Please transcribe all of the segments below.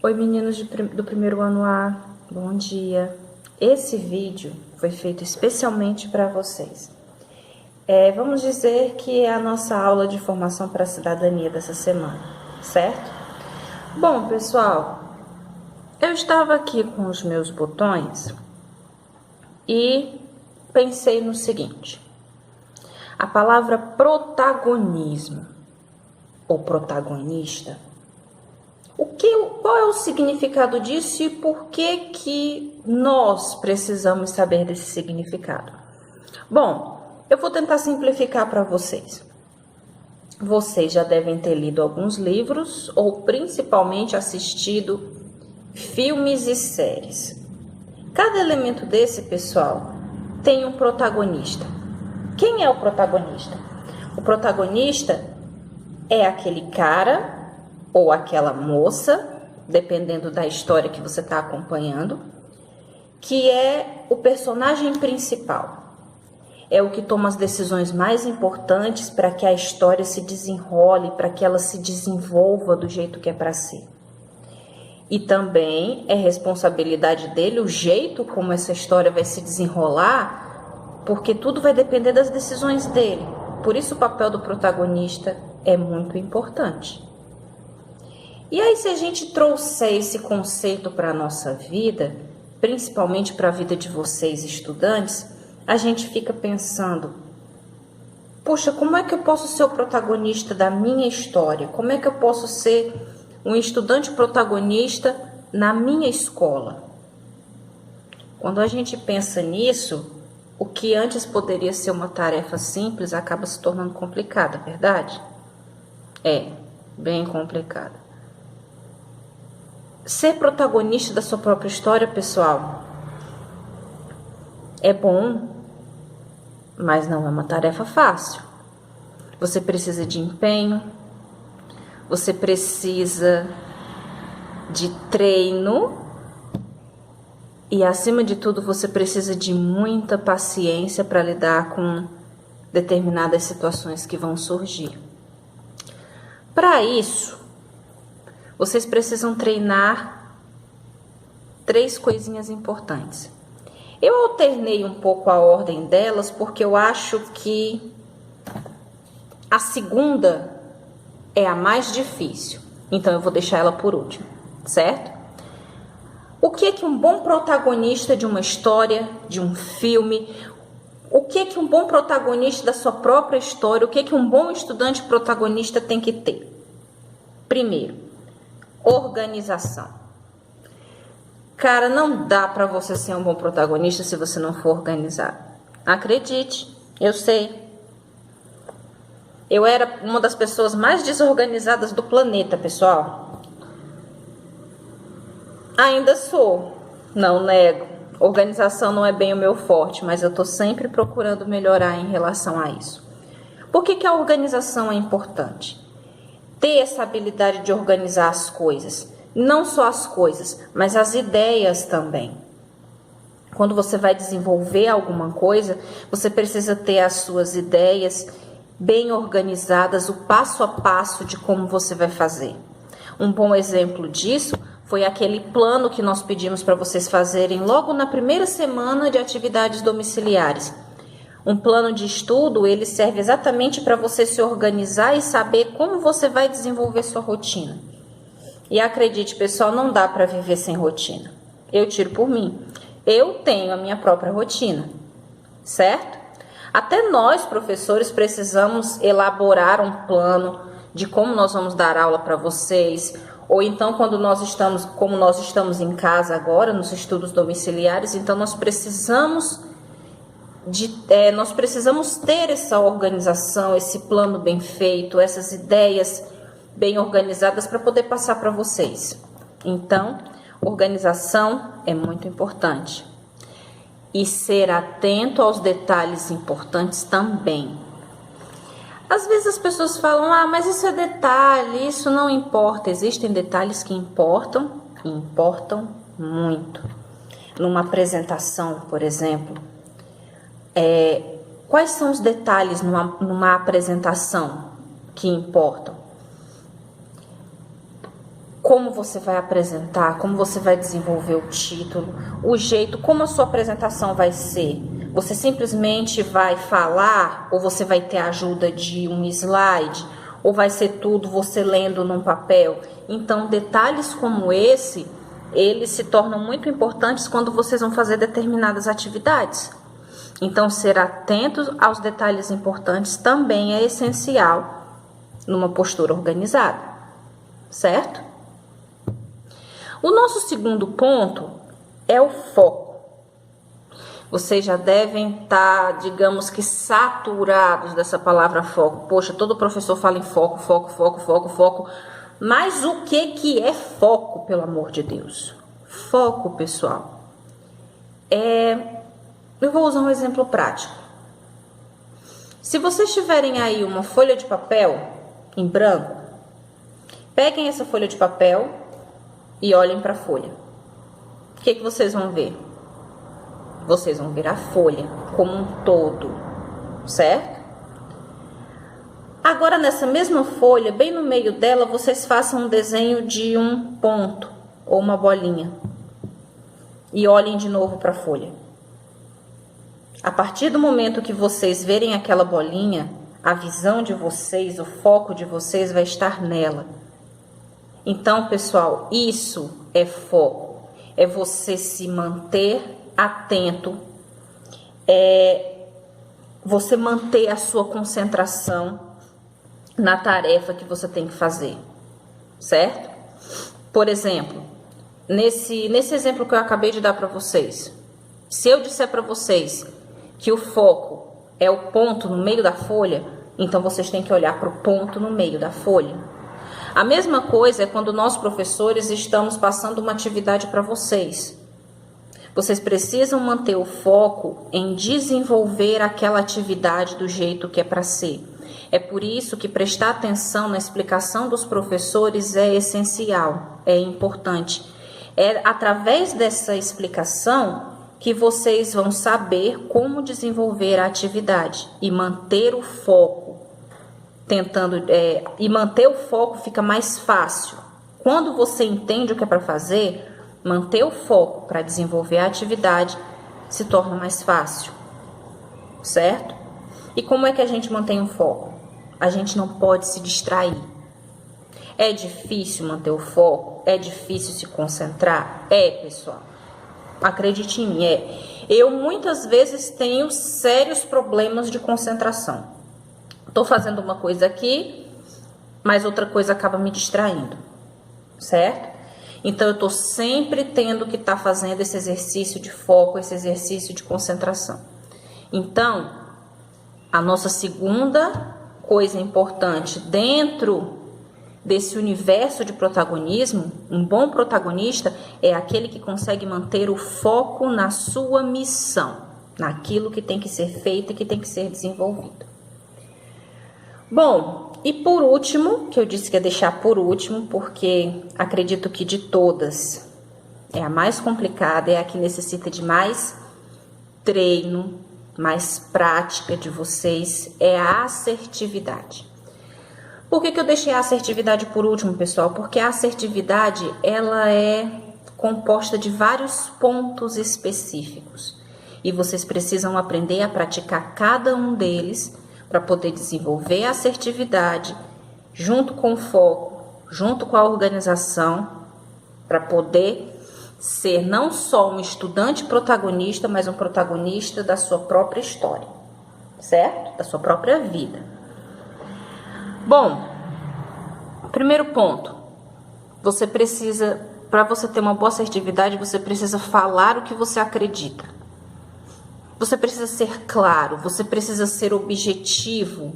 Oi meninos do primeiro ano A, bom dia. Esse vídeo foi feito especialmente para vocês. Vamos dizer que é a nossa aula de formação para a cidadania dessa semana, certo? Bom pessoal, eu estava aqui com os meus botões e pensei no seguinte: a palavra protagonismo ou protagonista, qual é o significado disso e por que nós precisamos saber desse significado? Bom, eu vou tentar simplificar para vocês. Vocês já devem ter lido alguns livros ou principalmente assistido filmes e séries. Cada elemento desse, pessoal, tem um protagonista. Quem é o protagonista? O protagonista é aquele cara ou aquela moça, dependendo da história que você está acompanhando, que é o personagem principal. É o que toma as decisões mais importantes para que a história se desenrole, para que ela se desenvolva do jeito que é para ser. E também é responsabilidade dele o jeito como essa história vai se desenrolar, porque tudo vai depender das decisões dele. Por isso o papel do protagonista é muito importante. E aí, se a gente trouxer esse conceito para a nossa vida, principalmente para a vida de vocês estudantes, a gente fica pensando: poxa, como é que eu posso ser o protagonista da minha história? Como é que eu posso ser um estudante protagonista na minha escola? Quando a gente pensa nisso, o que antes poderia ser uma tarefa simples acaba se tornando complicada, verdade? É, bem complicada. Ser protagonista da sua própria história, pessoal, é bom, mas não é uma tarefa fácil. Você precisa de empenho, você precisa de treino e, acima de tudo, você precisa de muita paciência para lidar com determinadas situações que vão surgir. Para isso, vocês precisam treinar 3 coisinhas importantes. Eu alternei um pouco a ordem delas porque eu acho que a segunda é a mais difícil. Então eu vou deixar ela por último, certo? O que é que um bom protagonista de uma história, de um filme, o que é que um bom protagonista da sua própria história, o que é que um bom estudante protagonista tem que ter? Primeiro, organização. Cara, não dá para você ser um bom protagonista se você não for organizado. Acredite, eu sei. Eu era uma das pessoas mais desorganizadas do planeta, pessoal. Ainda sou, não nego. Organização não é bem o meu forte, mas eu tô sempre procurando melhorar em relação a isso. Por que a organização é importante? Ter essa habilidade de organizar as coisas. Não só as coisas, mas as ideias também. Quando você vai desenvolver alguma coisa, você precisa ter as suas ideias bem organizadas, o passo a passo de como você vai fazer. Um bom exemplo disso foi aquele plano que nós pedimos para vocês fazerem logo na primeira semana de atividades domiciliares. Um plano de estudo, ele serve exatamente para você se organizar e saber como você vai desenvolver sua rotina. E acredite, pessoal, não dá para viver sem rotina. Eu tiro por mim. Eu tenho a minha própria rotina, certo? Até nós, professores, precisamos elaborar um plano de como nós vamos dar aula para vocês. Ou então, como nós estamos em casa agora, nos estudos domiciliares, então nós precisamos ter essa organização, esse plano bem feito, essas ideias bem organizadas para poder passar para vocês. Então, organização é muito importante. E ser atento aos detalhes importantes também. Às vezes as pessoas falam: mas isso é detalhe, isso não importa. Existem detalhes que importam, e importam muito. Numa apresentação, por exemplo, quais são os detalhes numa apresentação que importam? como você vai apresentar, como você vai desenvolver o título, o jeito, como a sua apresentação vai ser. Você simplesmente vai falar ou você vai ter a ajuda de um slide ou vai ser tudo você lendo num papel? Então, detalhes como esse, eles se tornam muito importantes quando vocês vão fazer determinadas atividades. Então, ser atento aos detalhes importantes também é essencial numa postura organizada, certo? O nosso segundo ponto é o foco. Vocês já devem estar, digamos que, saturados dessa palavra foco. Poxa, todo professor fala em foco, foco, foco, foco, foco. Mas o que é foco, pelo amor de Deus? Foco, pessoal, eu vou usar um exemplo prático. Se vocês tiverem aí uma folha de papel em branco, peguem essa folha de papel e olhem para a folha. O que vocês vão ver? Vocês vão ver a folha como um todo, certo? Agora, nessa mesma folha, bem no meio dela, vocês façam um desenho de um ponto ou uma bolinha. E olhem de novo para a folha. A partir do momento que vocês verem aquela bolinha, a visão de vocês, o foco de vocês vai estar nela. Então, pessoal, isso é foco. É você se manter atento, você manter a sua concentração na tarefa que você tem que fazer, certo? Por exemplo, nesse exemplo que eu acabei de dar para vocês, se eu disser para vocês que o foco é o ponto no meio da folha, então vocês têm que olhar para o ponto no meio da folha. A mesma coisa é quando nós, professores, estamos passando uma atividade para vocês. Vocês precisam manter o foco em desenvolver aquela atividade do jeito que é para ser. É por isso que prestar atenção na explicação dos professores é essencial, é importante. É através dessa explicação que vocês vão saber como desenvolver a atividade e manter o foco. E manter o foco fica mais fácil. Quando você entende o que é para fazer, manter o foco para desenvolver a atividade se torna mais fácil, certo? E como é que a gente mantém o foco? A gente não pode se distrair. É difícil manter o foco? É difícil se concentrar? Pessoal. Acredite em mim, Eu muitas vezes tenho sérios problemas de concentração. Estou fazendo uma coisa aqui, mas outra coisa acaba me distraindo, certo? Então, eu estou sempre tendo que estar fazendo esse exercício de foco, esse exercício de concentração. Então, a nossa segunda coisa importante dentro desse universo de protagonismo, um bom protagonista é aquele que consegue manter o foco na sua missão, naquilo que tem que ser feito e que tem que ser desenvolvido. Bom, e por último, que eu disse que ia deixar por último, porque acredito que de todas é a mais complicada, é a que necessita de mais treino, mais prática de vocês, é a assertividade. Por que eu deixei a assertividade por último, pessoal? Porque a assertividade, ela é composta de vários pontos específicos. E vocês precisam aprender a praticar cada um deles para poder desenvolver a assertividade junto com o foco, junto com a organização, para poder ser não só um estudante protagonista, mas um protagonista da sua própria história, certo? Da sua própria vida. Bom, primeiro ponto, você precisa, para você ter uma boa assertividade, você precisa falar o que você acredita. Você precisa ser claro, você precisa ser objetivo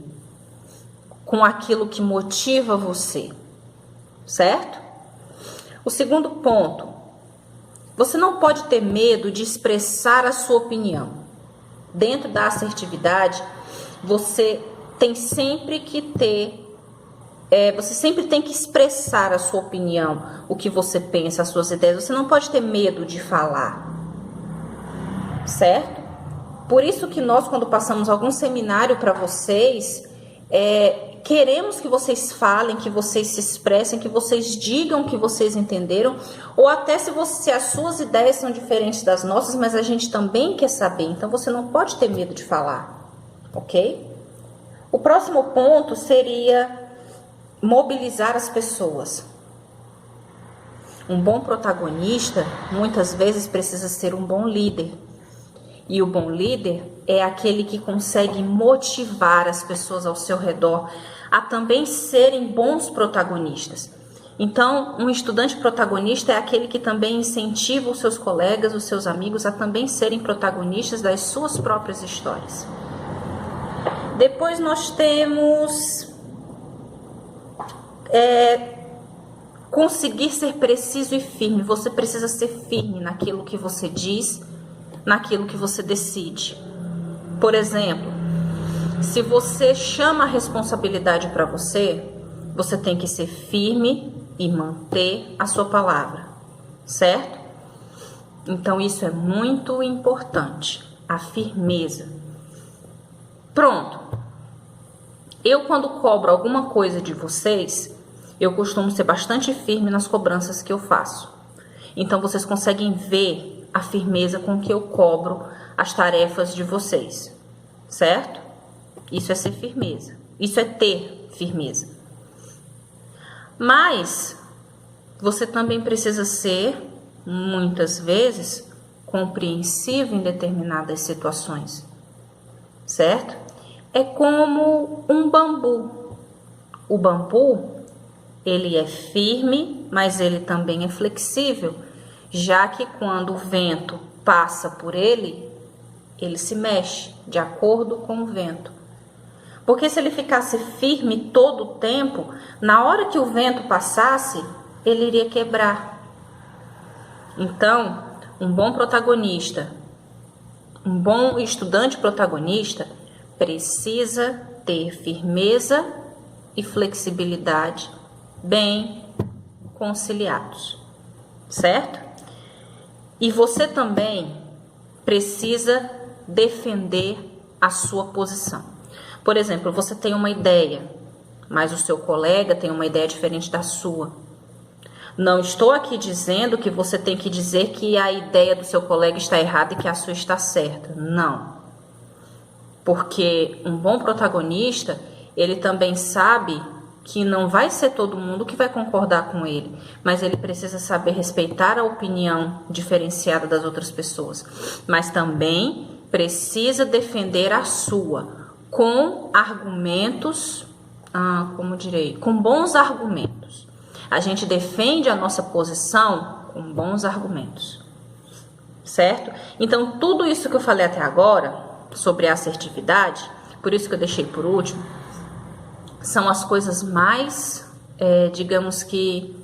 com aquilo que motiva você, certo? O segundo ponto, você não pode ter medo de expressar a sua opinião. Dentro da assertividade, você tem sempre que ter, você sempre tem que expressar a sua opinião, o que você pensa, as suas ideias. Você não pode ter medo de falar, certo? Por isso que nós, quando passamos algum seminário para vocês, queremos que vocês falem, que vocês se expressem, que vocês digam que vocês entenderam, ou até se as suas ideias são diferentes das nossas, mas a gente também quer saber, então você não pode ter medo de falar, ok? O próximo ponto seria mobilizar as pessoas. Um bom protagonista, muitas vezes, precisa ser um bom líder. E o bom líder é aquele que consegue motivar as pessoas ao seu redor a também serem bons protagonistas. Então, um estudante protagonista é aquele que também incentiva os seus colegas, os seus amigos a também serem protagonistas das suas próprias histórias. Depois nós temos conseguir ser preciso e firme. Você precisa ser firme naquilo que você diz, naquilo que você decide. Por exemplo, se você chama a responsabilidade para você, você tem que ser firme e manter a sua palavra, certo? Então isso é muito importante, a firmeza. Pronto. Eu, quando cobro alguma coisa de vocês, eu costumo ser bastante firme nas cobranças que eu faço. Então vocês conseguem ver a firmeza com que eu cobro as tarefas de vocês, certo? Isso é ser firmeza, isso é ter firmeza. Mas você também precisa ser, muitas vezes, compreensivo em determinadas situações, certo? É como um bambu. O bambu, ele é firme, mas ele também é flexível, já que quando o vento passa por ele, ele se mexe de acordo com o vento. Porque se ele ficasse firme todo o tempo, na hora que o vento passasse, ele iria quebrar. Então, um bom protagonista, um bom estudante protagonista, precisa ter firmeza e flexibilidade bem conciliados, certo? E você também precisa defender a sua posição. Por exemplo, você tem uma ideia, mas o seu colega tem uma ideia diferente da sua. Não estou aqui dizendo que você tem que dizer que a ideia do seu colega está errada e que a sua está certa. Não. Porque um bom protagonista, ele também sabe que não vai ser todo mundo que vai concordar com ele, mas ele precisa saber respeitar a opinião diferenciada das outras pessoas, mas também precisa defender a sua com argumentos, com bons argumentos. A gente defende a nossa posição com bons argumentos, certo? Então, tudo isso que eu falei até agora sobre a assertividade, por isso que eu deixei por último, são as coisas mais, digamos que,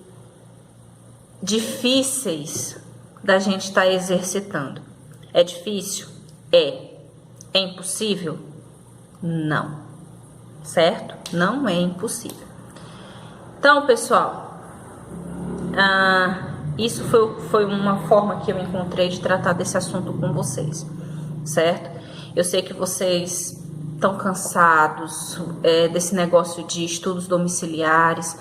difíceis da gente estar exercitando. É difícil? É. É impossível? Não. Certo? Não é impossível. Então, pessoal, isso foi uma forma que eu encontrei de tratar desse assunto com vocês, certo? Eu sei que vocês estão cansados desse negócio de estudos domiciliares.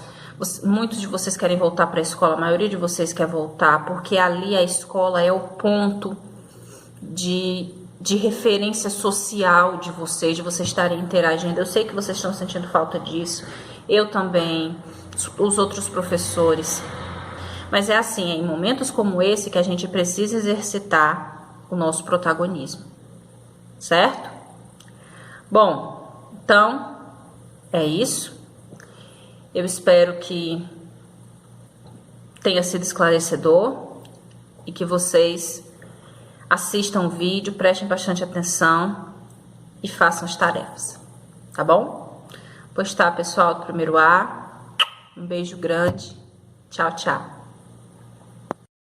Muitos de vocês querem voltar para a escola, a maioria de vocês quer voltar, porque ali a escola é o ponto de referência social de vocês estarem interagindo. Eu sei que vocês estão sentindo falta disso, eu também, os outros professores. Mas é assim, é em momentos como esse que a gente precisa exercitar o nosso protagonismo, certo? Bom, então, é isso. Eu espero que tenha sido esclarecedor e que vocês assistam o vídeo, prestem bastante atenção e façam as tarefas, tá bom? Pois tá, pessoal do primeiro A, um beijo grande, tchau, tchau.